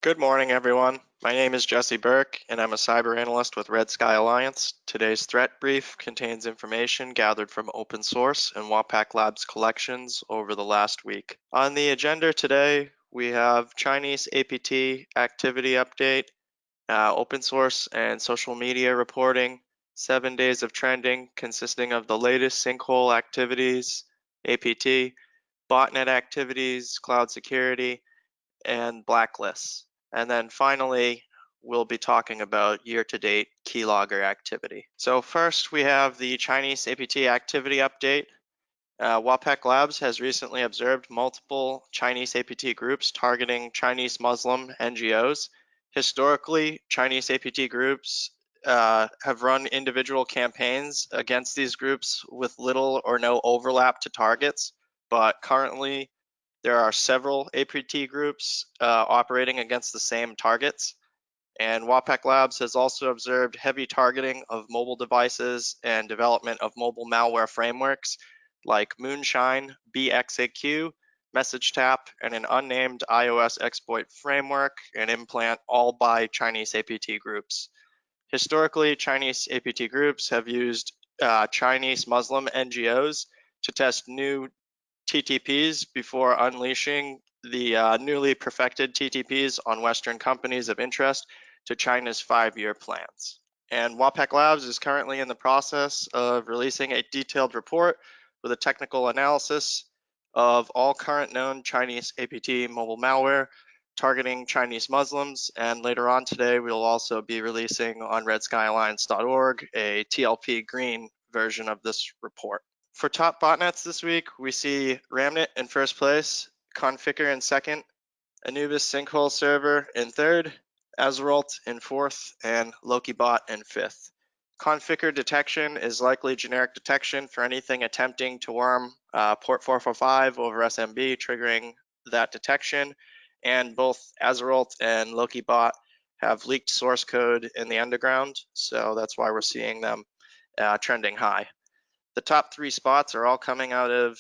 Good morning, everyone. My name is Jesse Burke, and I'm a cyber analyst with Red Sky Alliance. Today's threat brief contains information gathered from open source and Wapack Labs collections over the last week. On the agenda today, we have Chinese APT activity update, open source and social media reporting, 7 days of trending consisting of the latest sinkhole activities, APT, botnet activities, cloud security, and Blacklists. And then finally, we'll be talking about year-to-date keylogger activity. So first, we have the Chinese APT activity update. Wapack Labs has recently observed multiple Chinese APT groups targeting Chinese-Muslim NGOs. Historically, Chinese APT groups have run individual campaigns against these groups with little or no overlap to targets, but currently there are several APT groups operating against the same targets. And Wapack Labs has also observed heavy targeting of mobile devices and development of mobile malware frameworks like Moonshine, BXAQ, MESSAGETAP, and an unnamed iOS exploit framework and implant, all by Chinese APT groups. Historically, Chinese APT groups have used Chinese-Muslim NGOs to test new TTPs before unleashing the newly perfected TTPs on Western companies of interest to China's 5-year plans. And Wapack Labs is currently in the process of releasing a detailed report with a technical analysis of all current known Chinese APT mobile malware targeting Chinese Muslims. And later on today, we'll also be releasing on redskyalliance.org a TLP green version of this report. For top botnets this week, we see Ramnet in first place, Conficker in second, Anubis Sinkhole Server in third, Azeralt in fourth, and LokiBot in fifth. Conficker detection is likely generic detection for anything attempting to worm port 445 over SMB, triggering that detection. And both Azeralt and LokiBot have leaked source code in the underground, so that's why we're seeing them trending high. The top 3 spots are all coming out of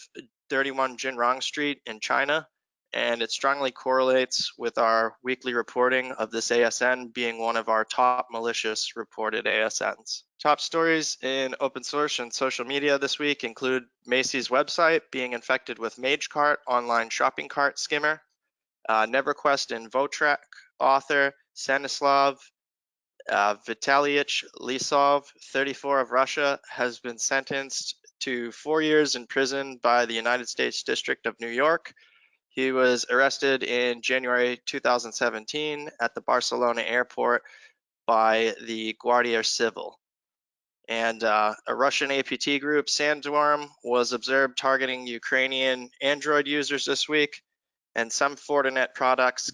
31 Jinrong Street in China, and it strongly correlates with our weekly reporting of this ASN being one of our top malicious reported ASNs. Top stories in open source and social media this week include Macy's website being infected with MageCart online shopping cart skimmer, NeverQuest and Votrak author Stanislav Vitalyich Lisov, 34 of Russia, has been sentenced to 4 years in prison by the United States District of New York. He was arrested in January 2017 at the Barcelona airport by the Guardia Civil. And a Russian APT group, Sandstorm, was observed targeting Ukrainian Android users this week, and some Fortinet products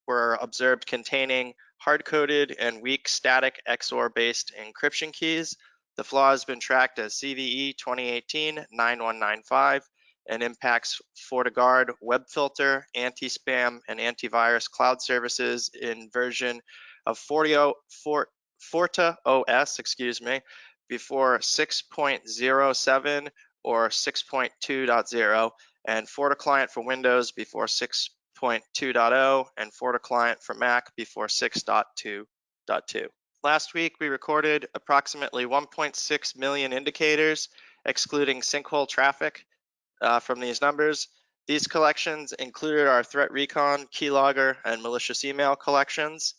were observed containing hard-coded and weak static XOR-based encryption keys. The flaw has been tracked as CVE 2018-9195 and impacts FortiGuard web filter, anti-spam, and antivirus cloud services in version of FortiOS, before 6.07 or 6.2.0, and FortiClient for Windows before 6.2.0, and FortiClient for Mac before 6.2.2. Last week, we recorded approximately 1.6 million indicators, excluding sinkhole traffic from these numbers. These collections included our threat recon, keylogger, and malicious email collections.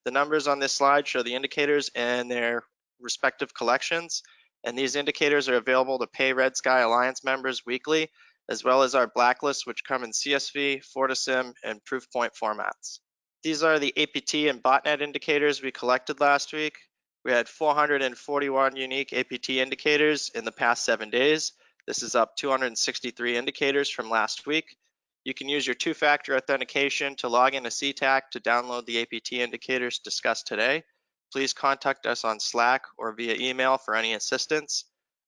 The numbers on this slide show the indicators and their respective collections, and these indicators are available to pay Red Sky Alliance members weekly, as well as our blacklists, which come in CSV, FortiSIM, and Proofpoint formats. These are the APT and botnet indicators we collected last week. We had 441 unique APT indicators in the past 7 days. This is up 263 indicators from last week. You can use your two-factor authentication to log into CTAC to download the APT indicators discussed today. Please contact us on Slack or via email for any assistance.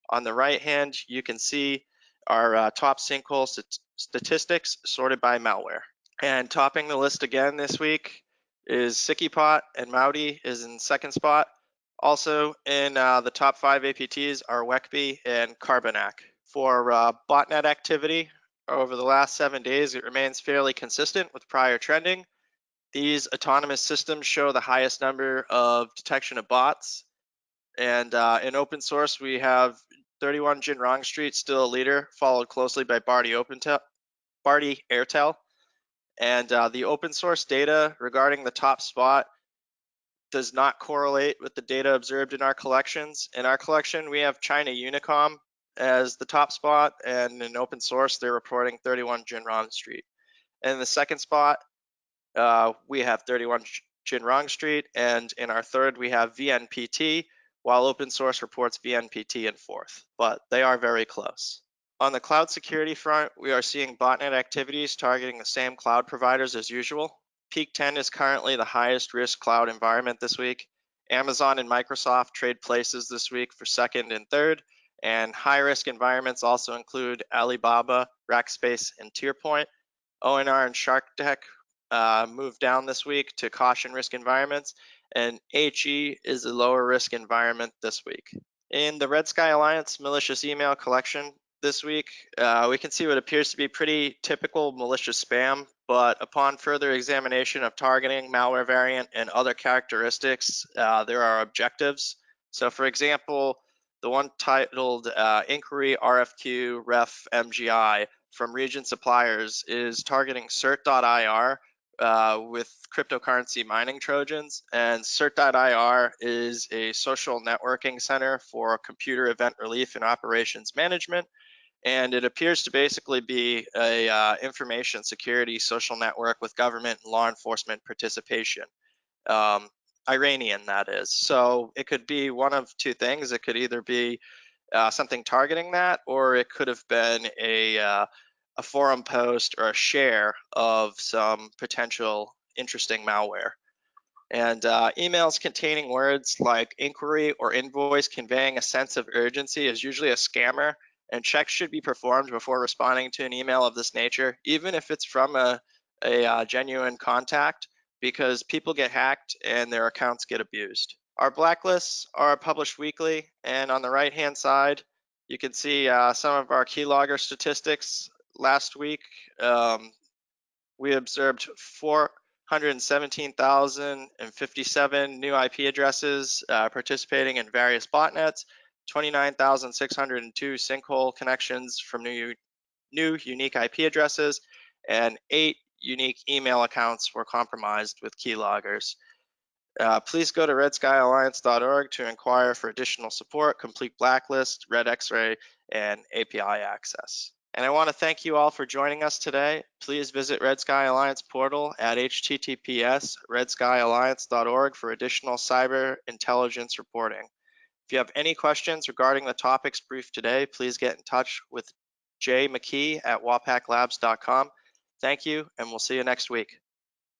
On the right hand, you can see our top sinkhole statistics sorted by malware. And topping the list again this week is SickyPot, and Maudy is in second spot. Also in the top 5 APTs are Weckby and Carbonac. For botnet activity, over the last 7 days, it remains fairly consistent with prior trending. These autonomous systems show the highest number of detection of bots. And in open source, we have 31 Jinrong Street still a leader, followed closely by Barty Airtel. And the open source data regarding the top spot does not correlate with the data observed in our collections. In our collection, we have China Unicom as the top spot, and in open source, they're reporting 31 Jinrong Street. And in the second spot, we have 31 Jinrong Street, and in our third, we have VNPT, while open source reports VNPT in fourth, but they are very close. On the cloud security front, we are seeing botnet activities targeting the same cloud providers as usual. Peak 10 is currently the highest risk cloud environment this week. Amazon and Microsoft trade places this week for second and third, and high risk environments also include Alibaba, Rackspace, and Tierpoint. ONR and SharkDeck moved down this week to caution risk environments, and HE is a lower risk environment this week. In the Red Sky Alliance malicious email collection this week, we can see what appears to be pretty typical malicious spam, but upon further examination of targeting, malware variant, and other characteristics, there are objectives. So for example, the one titled Inquiry RFQ Ref MGI from region suppliers is targeting cert.ir with cryptocurrency mining Trojans, and cert.ir is a social networking center for computer event relief and operations management, and it appears to basically be a information security social network with government and law enforcement participation. Iranian, that is. So it could be one of two things. It could either be something targeting that, or it could have been a forum post or a share of some potential interesting malware. And emails containing words like inquiry or invoice conveying a sense of urgency is usually a scammer, and checks should be performed before responding to an email of this nature, even if it's from a genuine contact, because people get hacked and their accounts get abused. Our blacklists are published weekly, and on the right-hand side, you can see some of our keylogger statistics. Last week, we observed 417,057 new IP addresses participating in various botnets, 29,602 sinkhole connections from new unique IP addresses, and 8 unique email accounts were compromised with keyloggers. Please go to redskyalliance.org to inquire for additional support, complete blacklist, red X-ray, and API access. And I want to thank you all for joining us today. Please visit Red Sky Alliance portal at https://redskyalliance.org for additional cyber intelligence reporting. If you have any questions regarding the topics briefed today, please get in touch with Jay McKee at wapacklabs.com. Thank you, and we'll see you next week.